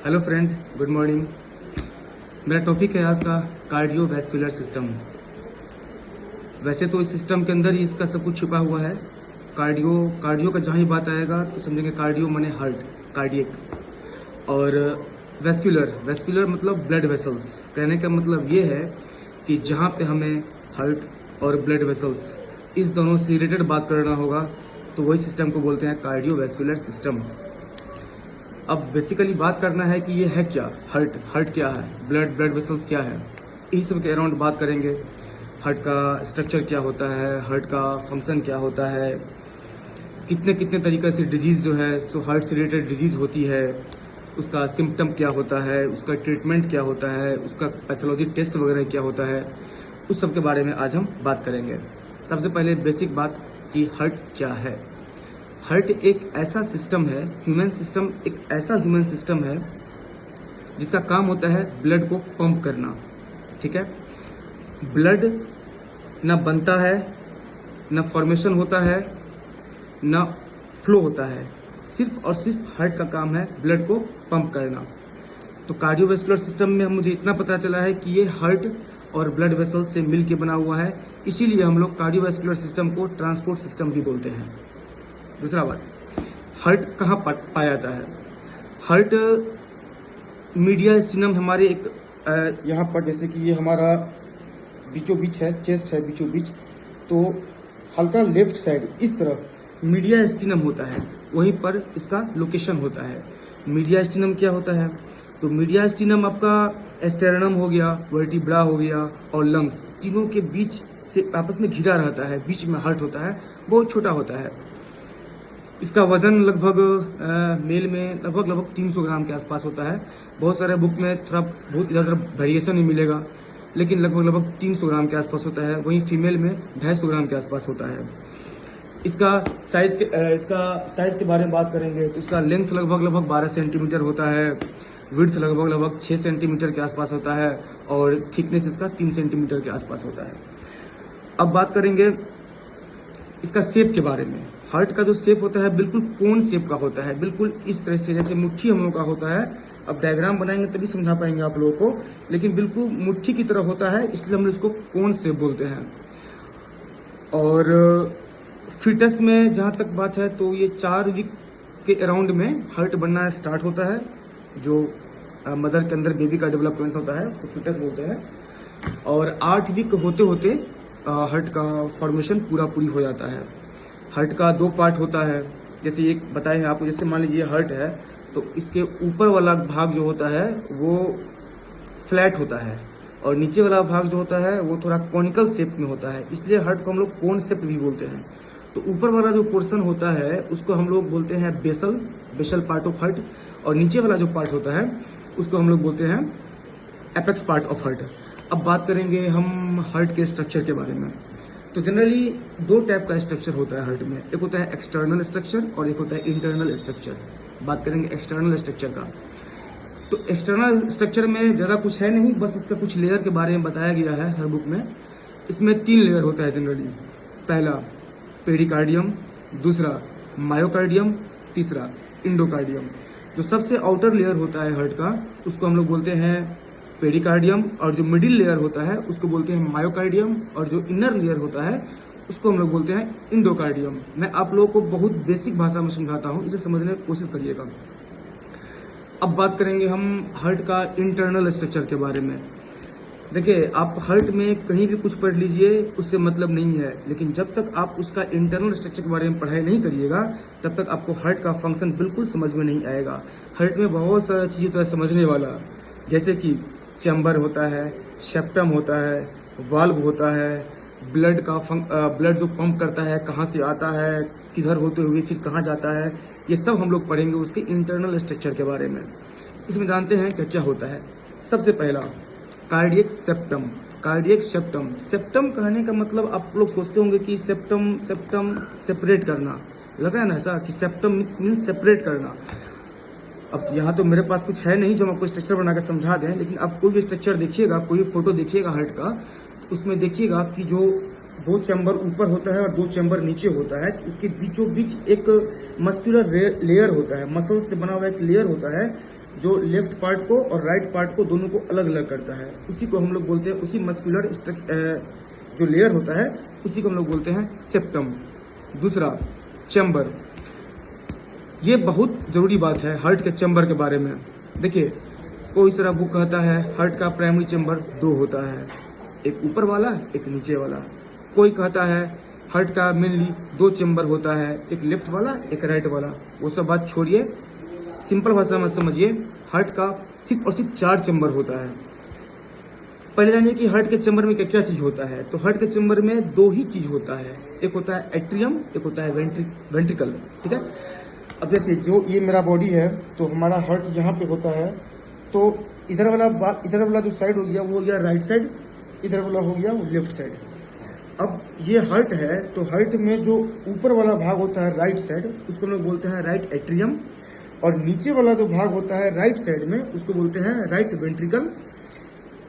Hello friend, good morning. मेरा topic है आज का कार्डियोवैस्कुलर सिस्टम। वैसे तो इस सिस्टम के अंदर ही इसका सब कुछ छुपा हुआ है। कार्डियो कार्डियो का जहाँ ही बात आएगा तो समझेंगे कार्डियो माने हार्ट, कार्डियक। और वेस्कुलर वेस्कुलर मतलब ब्लड वेसल्स। कहने का मतलब ये है कि जहाँ पे हमें हार्ट और ब्लड वेसल्स इस दोनों से रिलेटेड बात करना होगा तो वही सिस्टम को बोलते हैं कार्डियोवैस्कुलर सिस्टम। अब बेसिकली बात करना है कि ये है क्या, हार्ट हार्ट क्या है, ब्लड वेसल्स क्या है, इस सब के अराउंड बात करेंगे। हार्ट का स्ट्रक्चर क्या होता है, हार्ट का फंक्शन क्या होता है, कितने कितने तरीके से डिजीज जो है सो हार्ट से रिलेटेड डिजीज होती है, उसका सिम्टम क्या होता है, उसका ट्रीटमेंट क्या होता है, उसका पैथोलॉजी टेस्ट वगैरह क्या होता है, उस सब के बारे में आज हम बात करेंगे। सबसे पहले बेसिक बात कि हार्ट क्या है। हार्ट एक ऐसा सिस्टम है, ह्यूमन सिस्टम एक ऐसा ह्यूमन सिस्टम है जिसका काम होता है ब्लड को पंप करना। ठीक है, ब्लड ना बनता है, ना फॉर्मेशन होता है, ना फ्लो होता है। सिर्फ और सिर्फ हार्ट का काम है ब्लड को पंप करना। तो कार्डियोवैस्कुलर सिस्टम में मुझे इतना पता चला है कि ये हार्ट और ब्लड वेसल से मिलकर बना हुआ है, इसीलिए हम लोग कार्डियोवैस्कुलर सिस्टम को ट्रांसपोर्ट सिस्टम भी बोलते हैं। दूसरा बात, हार्ट कहाँ पाया जाता है। हार्ट मीडियास्टिनम हमारे एक यहाँ पर, जैसे कि ये हमारा बीचों बीच है, चेस्ट है बीचों बीच, तो हल्का लेफ्ट साइड इस तरफ मीडियास्टिनम होता है, वहीं पर इसका लोकेशन होता है। मीडियास्टिनम क्या होता है, तो मीडियास्टिनम आपका स्टेरनम हो गया, वर्टिब्रा हो गया और लंग्स, तीनों के बीच से आपस में घिरा रहता है। बीच में हार्ट होता है, बहुत छोटा होता है। इसका वजन लगभग मेल में लगभग 300 ग्राम के आसपास होता है। बहुत सारे बुक में थोड़ा बहुत इधर उधर वेरिएशन ही मिलेगा, लेकिन लगभग 300 ग्राम के आसपास होता है। वहीं फीमेल में 250 ग्राम के आसपास होता है। इसका साइज के बारे में बात करेंगे तो इसका लेंथ लगभग 12 सेंटीमीटर होता है, विड्थ लगभग 6 सेंटीमीटर के आसपास होता है और थिकनेस इसका 3 सेंटीमीटर के आसपास होता है। अब बात करेंगे इसका शेप के बारे में। हार्ट का जो शेप होता है बिल्कुल कोन शेप का होता है, बिल्कुल इस तरह से जैसे मुट्ठी हम लोग का होता है। अब डायग्राम बनाएंगे तभी समझा पाएंगे आप लोगों को, लेकिन बिल्कुल मुट्ठी की तरह होता है, इसलिए हम इसको कोन शेप बोलते हैं। और फिटस में जहां तक बात है तो ये 4 वीक के अराउंड में हार्ट बनना स्टार्ट होता है। जो मदर के अंदर बेबी का डेवलपमेंट होता है उसको फिटस बोलते हैं। और 8 वीक होते होते हार्ट का फॉर्मेशन पूरी हो जाता है। हार्ट का 2 पार्ट होता है, जैसे एक बताए हैं आपको। जैसे मान लीजिए हार्ट है तो इसके ऊपर वाला भाग जो होता है वो फ्लैट होता है और नीचे वाला भाग जो होता है वो थोड़ा कॉनिकल शेप में होता है, इसलिए हार्ट को हम लोग कोन शेप भी बोलते हैं। तो ऊपर वाला जो पोर्शन होता है उसको हम लोग बोलते हैं बेसल पार्ट ऑफ हार्ट, और नीचे वाला जो पार्ट होता है उसको हम लोग बोलते हैं एपेक्स पार्ट ऑफ हार्ट। अब बात करेंगे हम हार्ट के स्ट्रक्चर के बारे में। तो जनरली 2 टाइप का स्ट्रक्चर होता है हार्ट में, एक होता है एक्सटर्नल स्ट्रक्चर और एक होता है इंटरनल स्ट्रक्चर। बात करेंगे एक्सटर्नल स्ट्रक्चर का। तो एक्सटर्नल स्ट्रक्चर में ज़्यादा कुछ है नहीं, बस इसका कुछ लेयर के बारे में बताया गया है हर बुक में। इसमें 3 लेयर होता है जनरली। पहला पेरिकार्डियम, दूसरा मायोकार्डियम, तीसरा इंडोकार्डियम। जो सबसे आउटर लेयर होता है हार्ट का उसको हम लोग बोलते हैं पेरिकार्डियम, और जो मिडिल लेयर होता है उसको बोलते हैं मायोकार्डियम, और जो इनर लेयर होता है उसको हम लोग बोलते हैं इंडोकार्डियम। मैं आप लोगों को बहुत बेसिक भाषा में समझाता हूं, इसे समझने की कोशिश करिएगा। अब बात करेंगे हम हार्ट का इंटरनल स्ट्रक्चर के बारे में। देखिए, आप हार्ट में कहीं भी कुछ पढ़ लीजिए उससे मतलब नहीं है, लेकिन जब तक आप उसका इंटरनल स्ट्रक्चर के बारे में पढ़ाई नहीं करिएगा तब तक आपको हार्ट का फंक्शन बिल्कुल समझ में नहीं आएगा। हार्ट में बहुत सारा चीज़ होता है समझने वाला, जैसे कि चैम्बर होता है, सेप्टम होता है, वाल्व होता है, ब्लड जो पंप करता है कहाँ से आता है, किधर होते हुए फिर कहाँ जाता है, ये सब हम लोग पढ़ेंगे उसके इंटरनल स्ट्रक्चर के बारे में। इसमें जानते हैं क्या क्या होता है। सबसे पहला cardiac septum. Cardiac septum, septum कहने का मतलब आप लोग सोचते होंगे कि सेप्टम सेपरेट करना, लग रहा है ना ऐसा कि सेप्टम मीन्स सेपरेट करना। अब यहाँ तो मेरे पास कुछ है नहीं जो हम आपको स्ट्रक्चर बनाकर समझा दें, लेकिन आप कोई भी स्ट्रक्चर देखिएगा, कोई फोटो देखिएगा हार्ट का, तो उसमें देखिएगा कि जो 2 चैम्बर ऊपर होता है और 2 चैम्बर नीचे होता है, उसके बीचों बीच एक मस्कुलर लेयर होता है, मसल से बना हुआ एक लेयर होता है जो लेफ्ट पार्ट को और राइट पार्ट को दोनों को अलग अलग करता है, उसी को हम लोग बोलते हैं, उसी मस्कुलर जो लेयर होता है उसी को हम लोग बोलते हैं सेप्टम। दूसरा, चैम्बर। ये बहुत जरूरी बात है हार्ट के चैम्बर के बारे में। देखिए, कोई सारा बुक कहता है हार्ट का प्राइमरी चैम्बर 2 होता है, एक ऊपर वाला एक नीचे वाला। कोई कहता है हार्ट का मेनली 2 चैम्बर होता है, एक लेफ्ट वाला एक राइट वाला। वो सब बात छोड़िए, सिंपल भाषा में समझिए, हार्ट का सिर्फ और सिर्फ 4 चैम्बर होता है। पहले जानिए कि हार्ट के चैम्बर में क्या क्या चीज होता है। तो हार्ट के चैम्बर में 2 ही चीज होता है, एक होता है एट्रियम, एक होता है वेंट्रिकल। ठीक है। अब जैसे जो ये मेरा बॉडी है, तो हमारा हार्ट यहाँ पे होता है, तो इधर वाला जो साइड हो गया वो हो गया राइट साइड, इधर वाला हो गया वो लेफ्ट साइड। अब ये हार्ट है, तो हार्ट में जो ऊपर वाला भाग होता है राइट साइड, उसको हम लोग बोलते हैं राइट एट्रियम, और नीचे वाला जो भाग होता है राइट साइड में उसको बोलते हैं राइट वेंट्रिकल।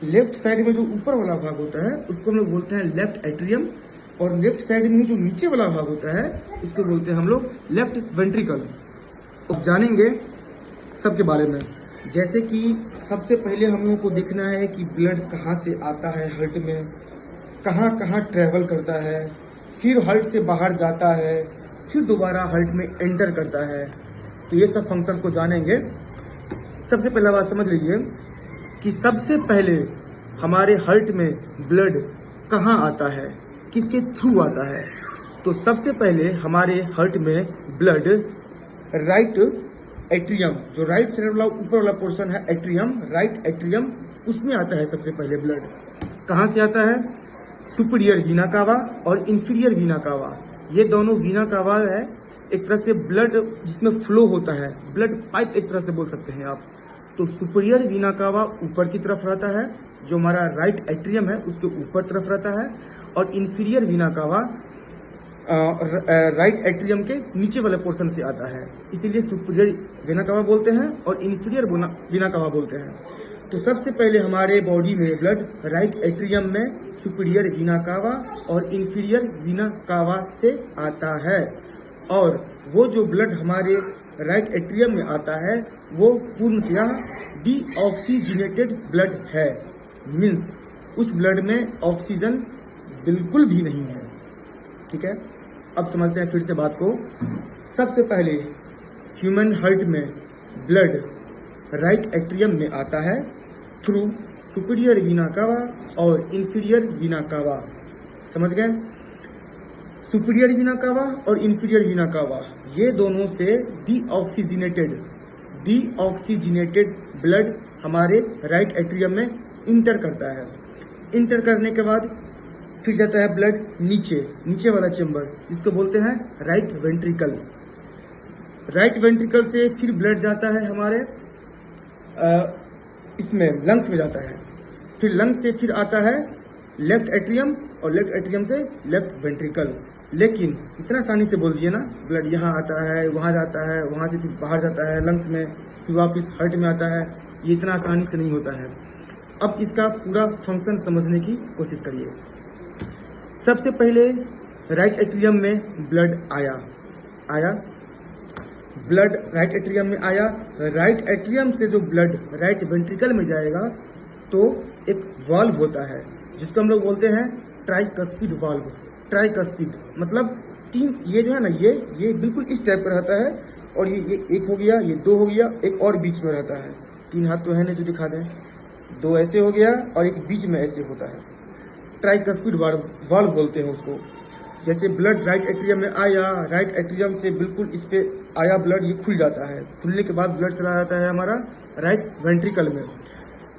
लेफ्ट साइड में जो ऊपर वाला भाग होता है उसको हम लोग बोलते हैं लेफ्ट एट्रियम, और लेफ्ट साइड में ही जो नीचे वाला भाग होता है उसको बोलते हैं हम लोग लेफ्ट वेंट्रिकल। अब जानेंगे सबके बारे में। जैसे कि सबसे पहले हम लोगों को देखना है कि ब्लड कहाँ से आता है हार्ट में, कहाँ कहाँ ट्रेवल करता है, फिर हार्ट से बाहर जाता है, फिर दोबारा हार्ट में एंटर करता है। तो ये सब फंक्शन को जानेंगे। सबसे पहला बात समझ लीजिए कि सबसे पहले हमारे हार्ट में ब्लड कहाँ आता है, किसके थ्रू आता है। तो सबसे पहले हमारे हार्ट में ब्लड राइट एट्रियम, जो राइट साइड वाला ऊपर वाला पोर्शन है एट्रियम, राइट एट्रियम, उसमें आता है सबसे पहले ब्लड। कहाँ से आता है? सुपीरियर वीना कावा और इंफीरियर वीना कावा, ये दोनों वीना कावा है, एक तरह से ब्लड जिसमें फ्लो होता है, ब्लड पाइप एक तरह से बोल सकते हैं आप। तो सुपीरियर वीना कावा ऊपर की तरफ रहता है, जो हमारा राइट एट्रियम है उसके ऊपर तरफ रहता है, और इंफीरियर वीना कावा राइट एट्रियम के नीचे वाले पोर्शन से आता है, इसीलिए सुपीरियर वीना कावा बोलते हैं और इंफीरियर वीना कावा बोलते हैं। तो सबसे पहले हमारे बॉडी में ब्लड राइट एट्रियम में सुपीरियर वीना कावा और इंफीरियर वीना कावा से आता है, और वो जो ब्लड हमारे राइट एट्रियम में आता है वो पूर्णतया डीऑक्सीजनेटेड ब्लड है, मीन्स उस ब्लड में ऑक्सीजन बिल्कुल भी नहीं है। ठीक है, अब समझते हैं फिर से बात को। सबसे पहले ह्यूमन हार्ट में ब्लड राइट एट्रियम में आता है थ्रू सुपीरियर वीना कावा और इंफीरियर वीना कावा। समझ गए? सुपीरियर वीना कावा और इंफीरियर वीना कावा, ये दोनों से डीऑक्सीजनेटेड ब्लड हमारे राइट एट्रियम में इंटर करता है। इंटर करने के बाद फिर जाता है ब्लड नीचे वाला चेम्बर, जिसको बोलते हैं राइट वेंट्रिकल। राइट वेंट्रिकल से फिर ब्लड जाता है हमारे इसमें लंग्स में जाता है, फिर लंग्स से फिर आता है लेफ्ट एट्रियम, और लेफ्ट एट्रियम से लेफ्ट वेंट्रिकल। लेकिन इतना आसानी से बोल दिए ना, ब्लड यहाँ आता है, वहाँ जाता है, वहाँ से फिर बाहर जाता है लंग्स में, फिर वापस हार्ट में आता है, ये इतना आसानी से नहीं होता है। अब इसका पूरा फंक्शन समझने की कोशिश करिए। सबसे पहले राइट एट्रियम में ब्लड आया, ब्लड राइट एट्रियम में आया, राइट एट्रियम से जो ब्लड राइट वेंट्रिकल में जाएगा तो एक वाल्व होता है जिसको हम लोग बोलते हैं ट्राइकस्पिड वाल्व। ट्राइकस्पिड मतलब 3, ये जो है ना, ये बिल्कुल इस टाइप का रहता है, और ये 1 हो गया, ये 2 हो गया, एक और बीच में रहता है। 3 हाथ तो है ना जो दिखा दें, 2 ऐसे हो गया और एक बीच में ऐसे होता है, ट्राइकस्पिड वाल्व बोलते हैं उसको। जैसे ब्लड राइट एट्रियम में आया, राइट एट्रियम से बिल्कुल इस पे आया ब्लड, ये खुल जाता है, खुलने के बाद ब्लड चला जाता है हमारा राइट वेंट्रिकल में।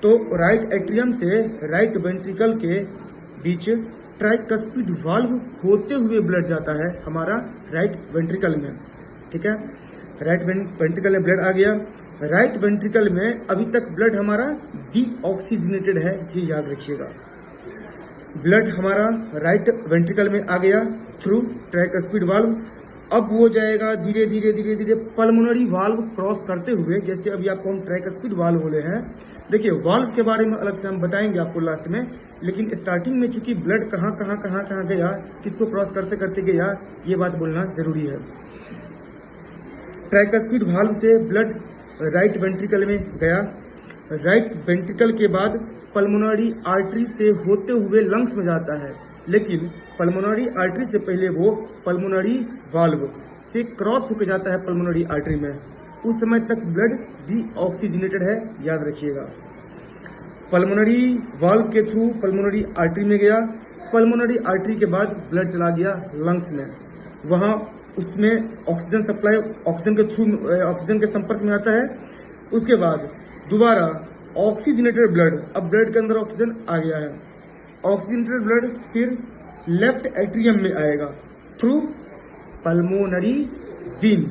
तो राइट एट्रियम से राइट वेंट्रिकल के बीच ट्राइकस्पिड वाल्व होते हुए ब्लड जाता है हमारा राइट वेंट्रिकल में। ठीक है, राइट वेंट्रिकल में ब्लड आ गया। राइट वेंट्रिकल में अभी तक ब्लड हमारा डीऑक्सीजनेटेड है, ये याद रखिएगा। ब्लड हमारा राइट वेंट्रिकल में आ गया थ्रू ट्राइकस्पिड वाल्व। अब वो जाएगा धीरे धीरे पल्मोनरी वाल्व क्रॉस करते हुए, जैसे अभी आपको हम ट्राइकस्पिड वाल्व बोले हैं। देखिए, वाल्व के बारे में अलग से हम बताएंगे आपको लास्ट में, लेकिन स्टार्टिंग में चूंकि ब्लड कहाँ गया, किसको क्रॉस करते करते गया, ये बात बोलना जरूरी है। ट्राइकस्पिड वाल्व से ब्लड राइट वेंट्रिकल में गया, राइट वेंट्रिकल के बाद पल्मोनरी आर्टरी से होते हुए लंग्स में जाता है, लेकिन पल्मोनरी आर्टरी से पहले वो पल्मोनरी वाल्व से क्रॉस होकर जाता है पल्मोनरी आर्टरी में। उस समय तक ब्लड डीऑक्सीजनेटेड है, याद रखिएगा। पल्मोनरी वाल्व के थ्रू पल्मोनरी आर्टरी में गया, पल्मोनरी आर्टरी के बाद ब्लड चला गया लंग्स में, वहां उसमें ऑक्सीजन सप्लाई ऑक्सीजन के थ्रू ऑक्सीजन के संपर्क में आता है। उसके बाद दोबारा ऑक्सीजनेटेड ब्लड, अब ब्लड के अंदर ऑक्सीजन आ गया है, ऑक्सीजनेटेड ब्लड फिर लेफ्ट एट्रियम में आएगा थ्रू पल्मोनरी वीन,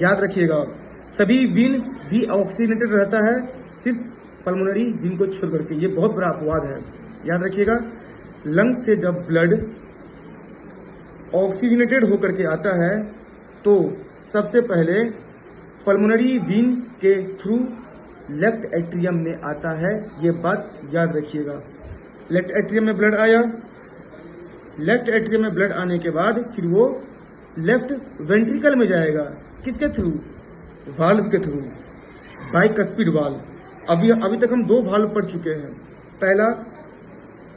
याद रखिएगा। सभी वीन डीऑक्सीजनेटेड रहता है, सिर्फ पल्मोनरी वीन को छोड़ करके। ये बहुत बड़ा अपवाद है, याद रखिएगा। लंग्स से जब ब्लड ऑक्सीजनेटेड होकर के आता है तो सबसे पहले पल्मोनरी वीन के थ्रू लेफ्ट एट्रियम में आता है, ये बात याद रखिएगा। लेफ्ट एट्रियम में ब्लड आया, लेफ्ट एट्रियम में ब्लड आने के बाद फिर वो लेफ्ट वेंट्रिकल में जाएगा, किसके थ्रू? वाल्व के थ्रू, बाइकस्पिड वाल्व। अभी तक हम 2 वाल्व पढ़ चुके हैं। पहला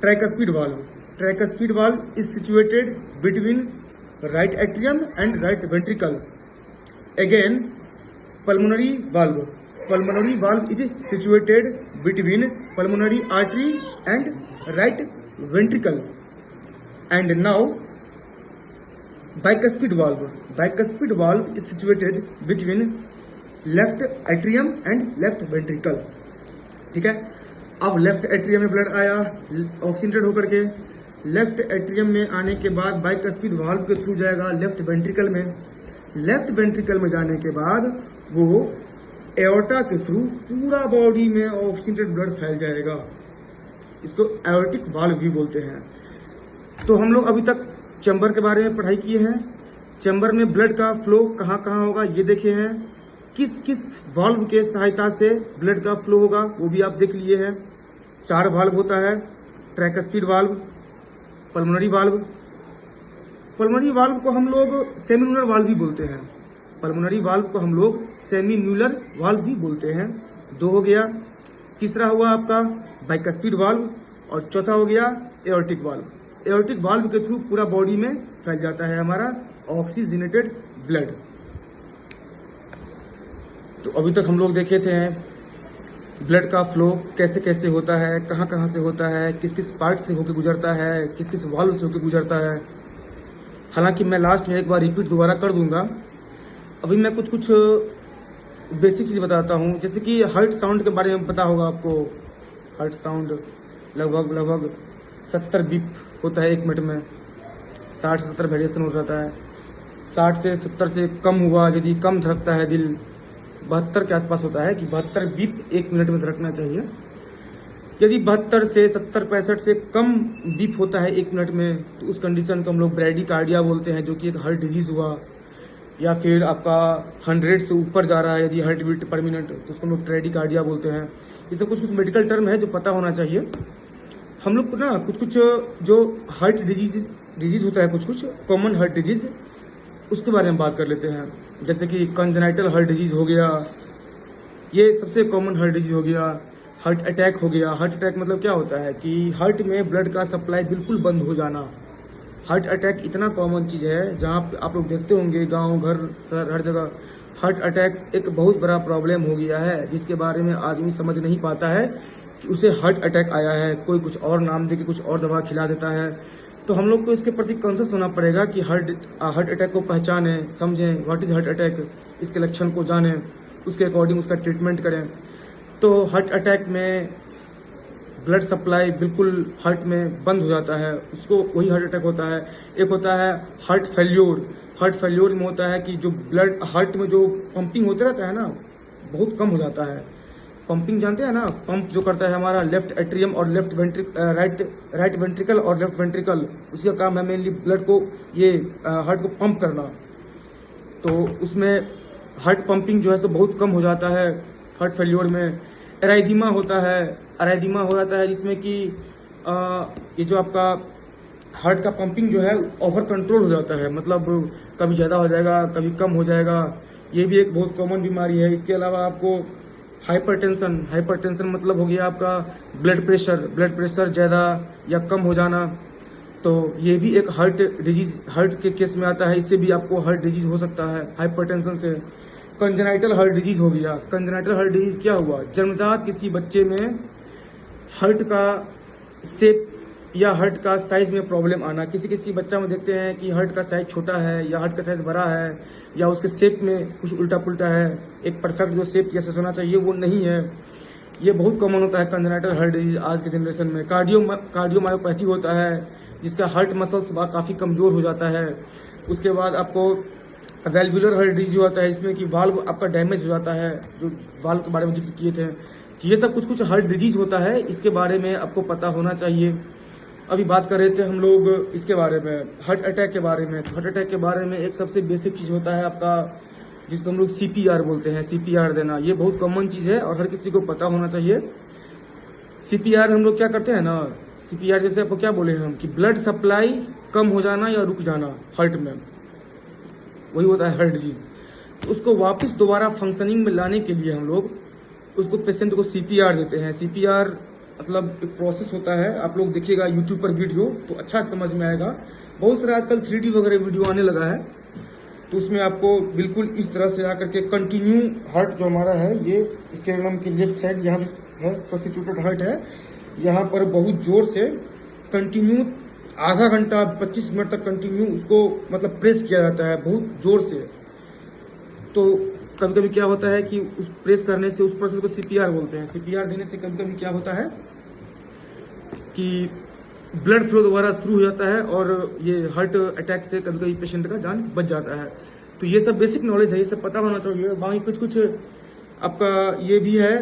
tricuspid valve, tricuspid valve is situated between right atrium and right ventricle. Again pulmonary valve, pulmonary valve is situated between pulmonary artery and right ventricle. And now bicuspid valve, bicuspid valve is situated between left atrium and left ventricle. ठीक है, अब left atrium में blood आया oxygenated होकर के, left atrium में आने के बाद बाइकस्पिड वाल्व के थ्रू जाएगा लेफ्ट वेंट्रिकल में, लेफ्ट वेंट्रिकल में जाने के बाद वो एओर्टा के थ्रू पूरा बॉडी में ऑक्सीजनेटेड ब्लड फैल जाएगा, इसको एओर्टिक वाल्व भी बोलते हैं। तो हम लोग अभी तक चैम्बर के बारे में पढ़ाई किए हैं, चैम्बर में ब्लड का फ्लो कहाँ कहाँ होगा ये देखे हैं, किस किस वाल्व के सहायता से ब्लड का फ्लो होगा वो भी आप देख लिए हैं। 4 वाल्व होता है, ट्रैकस्पिड valve, pulmonary valve, pulmonary valve को हम लोग सेमिन्यूलर वाल्व भी बोलते हैं, पल्मोनरी वाल्व को हम लोग सेमिन्यूलर वाल्व भी बोलते हैं। 2 हो गया, तीसरा हुआ आपका बाइकस्पिड वाल्व और चौथा हो गया एओर्टिक वाल्व। एओर्टिक वाल्व के थ्रू पूरा बॉडी में फैल जाता है हमारा ऑक्सीजनेटेड ब्लड। तो अभी तक हम लोग देखे थे ब्लड का फ्लो कैसे कैसे होता है, कहाँ कहाँ से होता है, किस किस पार्ट से होकर गुजरता है, किस किस वाल्व से होकर गुजरता है। हालांकि मैं लास्ट में एक बार रिपीट दोबारा कर दूंगा। अभी मैं कुछ कुछ बेसिक चीज़ बताता हूँ, जैसे कि हार्ट साउंड के बारे में पता होगा आपको। हार्ट साउंड लगभग 70 बीप होता है 1 मिनट में, 60 से 70 वेरिएशन हो जाता है। 60 से 70 से कम हुआ, यदि कम धड़कता है दिल, 72 के आसपास होता है कि 72 बीप 1 मिनट में धड़कना चाहिए। यदि 72 से 70 65 से कम बीप होता है 1 मिनट में, तो उस कंडीशन को हम लोग ब्रैडीकार्डिया बोलते हैं, जो कि एक हार्ट डिजीज हुआ। या फिर आपका 100 से ऊपर जा रहा है यदि हार्ट बीट पर मिनट, तो उसको हम लोग ट्रेडिकार्डिया बोलते हैं। ये सब कुछ कुछ मेडिकल टर्म है जो पता होना चाहिए हम लोग को ना। कुछ कुछ जो हार्ट डिजीज होता है, कुछ कुछ कॉमन हार्ट डिजीज, उसके बारे में बात कर लेते हैं। जैसे कि कंजेनाइटल हार्ट डिजीज हो गया, ये सबसे कॉमन हार्ट डिजीज हो गया। हार्ट अटैक हो गया, हार्ट अटैक मतलब क्या होता है कि हार्ट में ब्लड का सप्लाई बिल्कुल बंद हो जाना। हार्ट अटैक इतना कॉमन चीज है, जहाँ आप लोग देखते होंगे गांव घर शहर हर जगह हार्ट अटैक एक बहुत बड़ा प्रॉब्लम हो गया है, जिसके बारे में आदमी समझ नहीं पाता है कि उसे हार्ट अटैक आया है। कोई कुछ और नाम दे के कुछ और दवा खिला देता है। तो हम लोग को इसके प्रति कॉन्शियस होना पड़ेगा कि हार्ट अटैक को पहचानें, समझें, व्हाट इज हार्ट अटैक, इसके लक्षण को जानें, उसके अकॉर्डिंग उसका ट्रीटमेंट करें। तो हार्ट अटैक में ब्लड सप्लाई बिल्कुल हार्ट में बंद हो जाता है, उसको वही हार्ट अटैक होता है। एक होता है हार्ट फेल्योर। हार्ट फेल्योर में होता है कि जो ब्लड हार्ट में जो पंपिंग होता रहता है ना, बहुत कम हो जाता है। पंपिंग जानते हैं ना, पंप जो करता है हमारा लेफ्ट एट्रियम और लेफ्ट राइट वेंट्रिकल और लेफ्ट वेंट्रिकल, उसका काम है मेनली ब्लड को, ये हार्ट को पंप करना। तो उसमें हार्ट पंपिंग जो है सो बहुत कम हो जाता है हार्ट फेल्योर में। एराइदीमा होता है, एराइदीमा हो जाता है जिसमें कि ये जो आपका हार्ट का पंपिंग जो है ओवर कंट्रोल हो जाता है, मतलब कभी ज़्यादा हो जाएगा, कभी कम हो जाएगा। ये भी एक बहुत कॉमन बीमारी है। इसके अलावा आपको हाइपरटेंशन मतलब हो गया आपका ब्लड प्रेशर ज़्यादा या कम हो जाना, तो ये भी एक हार्ट के केस में आता है। इससे भी आपको हार्ट डिजीज हो सकता है हाइपरटेंशन से। कंजेनाइटल हार्ट डिजीज हो गया। कंजेनाइटल हार्ट डिजीज क्या हुआ? जन्मजात किसी बच्चे में हार्ट का शेप या हार्ट का साइज में प्रॉब्लम आना। किसी बच्चा में देखते हैं कि हार्ट का साइज छोटा है या हार्ट का साइज बड़ा है या उसके शेप में कुछ उल्टा पुल्टा है, एक परफेक्ट जो शेप जैसे होना चाहिए वो नहीं है। ये बहुत कॉमन होता है कंजेनाइटल हार्ट डिजीज आज के जनरेशन में। कार्डियोमायोपैथी होता है जिसका हार्ट मसल्स काफ़ी कमज़ोर हो जाता है। उसके बाद आपको वेल्वुलर हार्ट डिजीज होता है, इसमें कि वाल्व आपका डैमेज हो जाता है, जो वाल्व के बारे में जिक्र किए थे। तो ये सब कुछ हार्ट डिजीज होता है, इसके बारे में आपको पता होना चाहिए। अभी बात कर रहे थे हम लोग इसके बारे में, हार्ट अटैक के बारे में। तो हार्ट अटैक के बारे में एक सबसे बेसिक चीज़ होता है आपका, जिसको हम लोग CPR बोलते हैं। CPR देना ये बहुत कॉमन चीज़ है और हर किसी को पता होना चाहिए। CPR हम लोग क्या करते हैं ना, CPR जैसे आपको क्या बोले हम कि ब्लड सप्लाई कम हो जाना या रुक जाना हार्ट में, वही होता है हार्ट डिजीज। तो उसको वापस दोबारा फंक्शनिंग में लाने के लिए हम लोग उसको पेशेंट को CPR देते हैं। CPR मतलब एक प्रोसेस होता है, आप लोग देखिएगा यूट्यूब पर वीडियो तो अच्छा समझ में आएगा। बहुत सारे आजकल 3D वगैरह वीडियो आने लगा है, तो उसमें आपको बिल्कुल इस तरह से आकर के कंटिन्यू हार्ट जो हमारा है, ये स्टेरनम की लेफ्ट साइड यहाँ है सब्स्टिट्यूटेड हार्ट है, यहाँ पर बहुत जोर से कंटिन्यू आधा घंटा 25 मिनट तक कंटिन्यू उसको मतलब प्रेस किया जाता है बहुत जोर से। तो कभी कभी क्या होता है कि उस प्रेस करने से उस प्रोसेस को CPR बोलते हैं। CPR देने से कभी कभी क्या होता है कि ब्लड फ्लो दोबारा शुरू हो जाता है और ये हार्ट अटैक से कभी कभी पेशेंट का जान बच जाता है। तो ये सब बेसिक नॉलेज है, ये सब पता होना चाहिए। बाकी कुछ आपका ये भी है,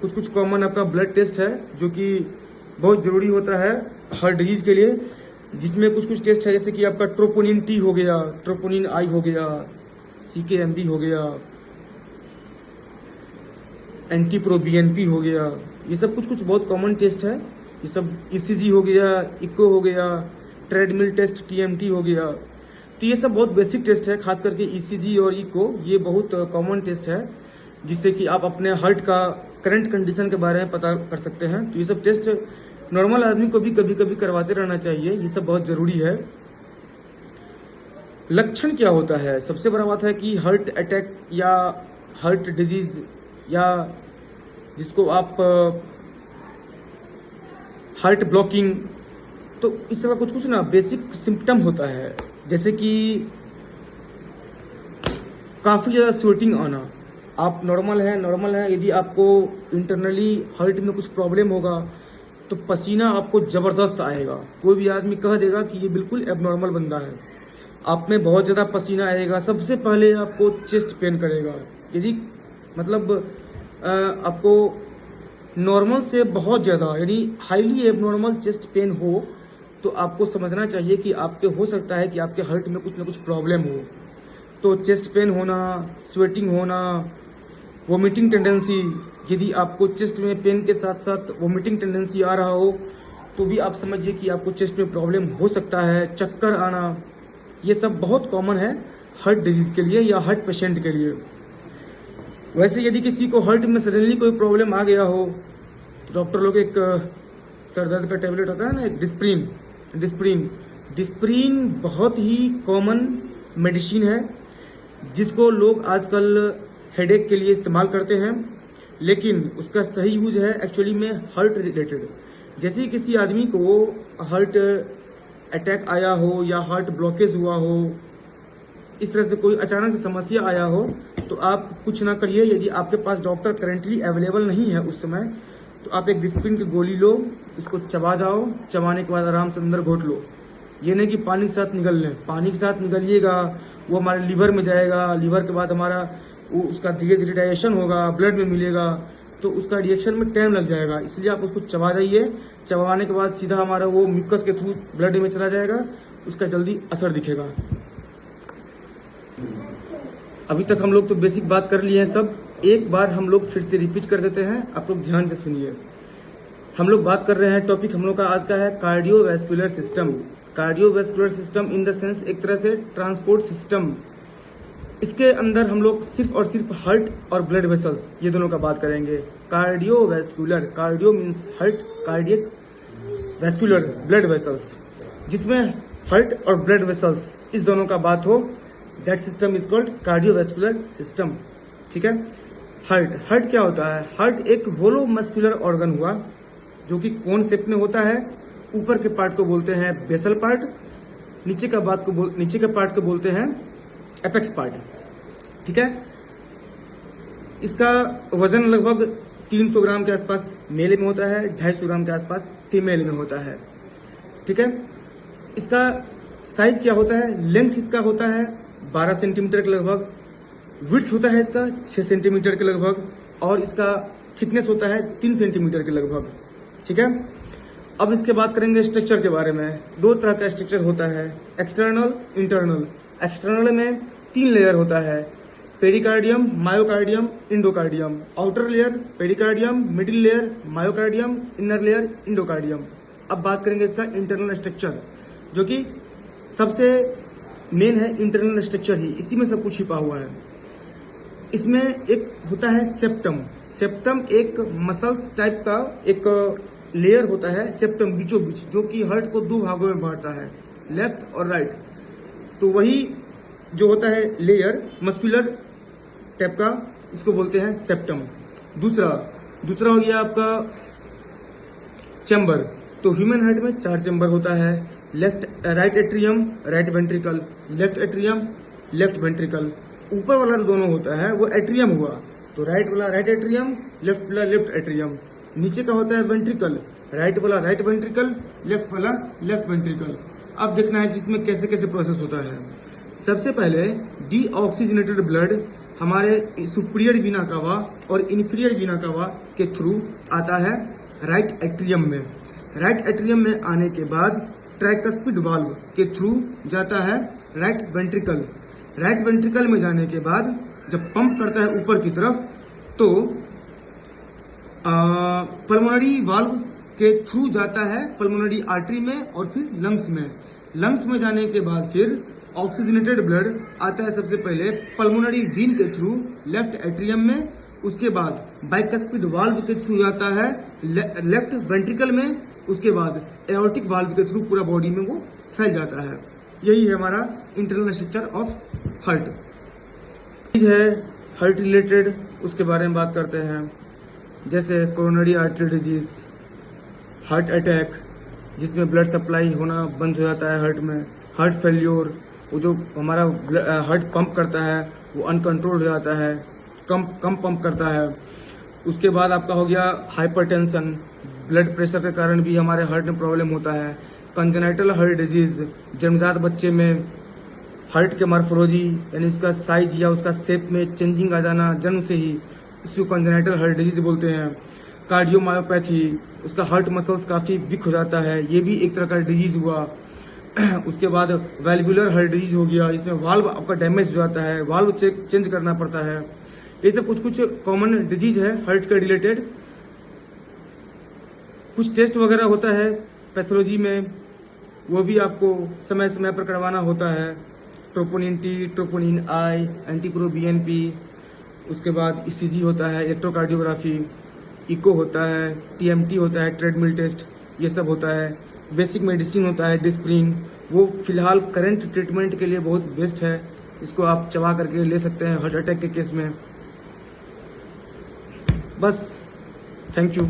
कुछ कॉमन आपका ब्लड टेस्ट है जो कि बहुत जरूरी होता है हार्ट डिजीज के लिए, जिसमें कुछ टेस्ट है जैसे कि आपका ट्रोपोनिन T हो गया, ट्रोपोनिन I हो गया, CKMB हो गया, NT-proBNP हो गया। ये सब कुछ बहुत कॉमन टेस्ट है। ये सब ECG हो गया, इको हो गया, ट्रेडमिल टेस्ट TMT हो गया। तो ये सब बहुत बेसिक टेस्ट है, खास करके ECG और इको ये बहुत कॉमन टेस्ट है, जिससे कि आप अपने हार्ट का करंट कंडीशन के बारे में पता कर सकते हैं। तो ये सब टेस्ट नॉर्मल आदमी को भी कभी कभी करवाते रहना चाहिए, ये सब बहुत जरूरी है। लक्षण क्या होता है? सबसे बड़ा बात है कि हार्ट अटैक या हार्ट डिजीज या जिसको आप हार्ट ब्लॉकिंग, तो इस तरह कुछ ना बेसिक सिम्टम होता है, जैसे कि काफी ज्यादा स्वेटिंग आना। आप नॉर्मल है, यदि आपको इंटरनली हार्ट में कुछ प्रॉब्लम होगा तो पसीना आपको जबरदस्त आएगा। कोई भी आदमी कह देगा कि ये बिल्कुल एबनॉर्मल बंदा है। आप में बहुत ज्यादा पसीना आएगा। सबसे पहले आपको चेस्ट पेन करेगा। यदि मतलब आपको नॉर्मल से बहुत ज्यादा यानी हाईली एबनॉर्मल चेस्ट पेन हो तो आपको समझना चाहिए कि आपके हो सकता है कि आपके हार्ट में कुछ ना कुछ प्रॉब्लम हो। तो चेस्ट पेन होना, स्वेटिंग होना, वोमिटिंग टेंडेंसी, यदि आपको चेस्ट में पेन के साथ साथ वोमिटिंग टेंडेंसी आ रहा हो तो भी आप समझिए कि आपको चेस्ट में प्रॉब्लम हो सकता है। चक्कर आना, ये सब बहुत कॉमन है हार्ट डिजीज के लिए या हार्ट पेशेंट के लिए। वैसे यदि किसी को हार्ट में सडनली कोई प्रॉब्लम आ गया हो तो डॉक्टर लोग एक सर दर्द का टेबलेट होता है ना, एक डिस्प्रीन बहुत ही कॉमन मेडिसिन है, जिसको लोग आजकल हेडेक के लिए इस्तेमाल करते हैं, लेकिन उसका सही यूज है एक्चुअली में हार्ट रिलेटेड। जैसे ही किसी आदमी को हार्ट अटैक आया हो या हार्ट ब्लॉकेज हुआ हो, इस तरह से कोई अचानक से समस्या आया हो, तो आप कुछ ना करिए। यदि आपके पास डॉक्टर करेंटली अवेलेबल नहीं है उस समय, तो आप एक डिस्प्रिन की गोली लो, उसको चबा जाओ, चबाने के बाद आराम से अंदर घोट लो। ये नहीं कि पानी के साथ निगल लें। पानी के साथ निगलिएगा, वो हमारे लीवर में जाएगा, लीवर के बाद हमारा वो उसका धीरे धीरे डाइजेशन होगा, ब्लड में मिलेगा, तो उसका रिएक्शन में टाइम लग जाएगा। इसलिए आप उसको चबा जाइए। चबाने के बाद सीधा हमारा वो म्यूकस के थ्रू ब्लड में चला जाएगा, उसका जल्दी असर दिखेगा। अभी तक हम लोग तो बेसिक बात कर लिए हैं सब। एक बार हम लोग फिर से रिपीट कर देते हैं, आप लोग ध्यान से सुनिए। हम लोग बात कर रहे हैं, टॉपिक हम लोग का आज का है cardiovascular system. Cardiovascular system in the sense एक तरह से ट्रांसपोर्ट सिस्टम। इसके अंदर हम लोग सिर्फ और सिर्फ हार्ट और ब्लड वेसल्स ये दोनों का बात करेंगे। Cardiovascular, cardio means heart, cardiac, vascular blood vessels, जिसमें हार्ट और ब्लड वेसल्स इस दोनों का बात हो, that system is called cardiovascular system. ठीक है। हार्ट क्या होता है? हार्ट एक होलो मस्कुलर ऑर्गन हुआ जो कि कोन शेप में होता है। ऊपर के पार्ट को बोलते हैं बेसल पार्ट, नीचे के पार्ट को बोलते हैं एपेक्स पार्ट। ठीक है। इसका वजन लगभग 300 ग्राम के आसपास मेल में होता है, 250 ग्राम के आसपास फीमेल में होता है। ठीक है। इसका साइज क्या होता है? लेंथ इसका होता है 12 सेंटीमीटर के लगभग, विड्थ होता है इसका 6 सेंटीमीटर के लगभग, और इसका थिकनेस होता है 3 सेंटीमीटर के लगभग। ठीक है। अब इसके बात करेंगे स्ट्रक्चर के बारे में। 2 तरह का स्ट्रक्चर होता है, एक्सटर्नल, इंटरनल। एक्सटर्नल में 3 लेयर होता है, pericardium, myocardium, endocardium. Outer layer pericardium, middle layer myocardium, inner layer endocardium. अब बात करेंगे इसका इंटरनल स्ट्रक्चर, जो कि सबसे मेन है। इंटरनल स्ट्रक्चर ही, इसी में सब कुछ छिपा हुआ है। इसमें एक होता है सेप्टम। सेप्टम एक मसल्स टाइप का एक लेयर होता है, सेप्टम बीचों बीच, जो कि हार्ट को 2 भागों में बांटता है, लेफ्ट और राइट। तो वही जो होता है लेयर मस्कुलर टाइप का, इसको बोलते हैं सेप्टम। दूसरा हो गया आपका चैम्बर। तो ह्यूमन हार्ट में 4 चैम्बर होता है, right atrium, right ventricle, left atrium, left ventricle. ऊपर वाला जो दोनों होता है वो एट्रियम हुआ, तो राइट वाला राइट एट्रियम, लेफ्ट वाला लेफ्ट एट्रियम। नीचे का होता है वेंट्रिकल, राइट वाला राइट वेंट्रिकल, लेफ्ट वाला लेफ्ट वेंट्रिकल। अब देखना है कि इसमें कैसे कैसे प्रोसेस होता है। सबसे पहले डीऑक्सीजनेटेड ब्लड हमारे सुपीरियर वीना कावा और इंफीरियर वीना कावा के थ्रू आता है राइट एट्रियम में। राइट एट्रियम में आने के बाद ट्राइकस्पिड वाल्व के थ्रू जाता है राइट वेंट्रिकल। राइट वेंट्रिकल में जाने के बाद जब पंप करता है ऊपर की तरफ, तो पल्मोनरी वाल्व के थ्रू जाता है पल्मोनरी आर्टरी में और फिर लंग्स में। लंग्स में जाने के बाद फिर ऑक्सीजनेटेड ब्लड आता है सबसे पहले पल्मोनरी वीन के थ्रू लेफ्ट एट्रियम में। उसके बाद बाइकस्पिड वाल्व के थ्रू जाता है लेफ्ट वेंट्रिकल में। उसके बाद एओर्टिक वाल्व के थ्रू पूरा बॉडी में वो फैल जाता है। यही है हमारा इंटरनल स्ट्रक्चर ऑफ हार्ट। है हार्ट रिलेटेड, उसके बारे में बात करते हैं। जैसे coronary artery disease, heart attack जिसमें ब्लड सप्लाई होना बंद हो जाता है हार्ट में, हार्ट फेल्योर, वो जो हमारा हार्ट पंप करता है वो अनकंट्रोल्ड हो जाता है, कम पंप करता है। उसके बाद आपका हो गया हाइपरटेंशन, ब्लड प्रेशर के कारण भी हमारे हार्ट में प्रॉब्लम होता है। कंजेनाइटल हार्ट डिजीज, जन्मजात बच्चे में हार्ट के मार्फोलॉजी यानी उसका साइज या उसका शेप में चेंजिंग आ जाना जन्म से ही, इसको कंजेनाइटल हार्ट डिजीज बोलते हैं। कार्डियोमायोपैथी, उसका हार्ट मसल्स काफी वीक हो जाता है, ये भी एक तरह का डिजीज हुआ। उसके बाद वैल्वुलर हार्ट डिजीज हो गया, इसमें वाल्व आपका डैमेज हो जाता है, वाल्व चेंज करना पड़ता है। ये सब कुछ कॉमन डिजीज है हार्ट के रिलेटेड। कुछ टेस्ट वगैरह होता है पैथोलॉजी में, वो भी आपको समय समय पर करवाना होता है। Troponin T, troponin I, NT pro BNP, उसके बाद ईसीजी होता है, इलेक्ट्रोकार्डियोग्राफी, इको होता है, टीएमटी होता है, ट्रेडमिल टेस्ट, ये सब होता है। बेसिक मेडिसिन होता है डिस्प्रिन, वो फिलहाल करंट ट्रीटमेंट के लिए बहुत बेस्ट है, इसको आप चबा करके ले सकते हैं हार्ट अटैक के केस में। बस, थैंक यू।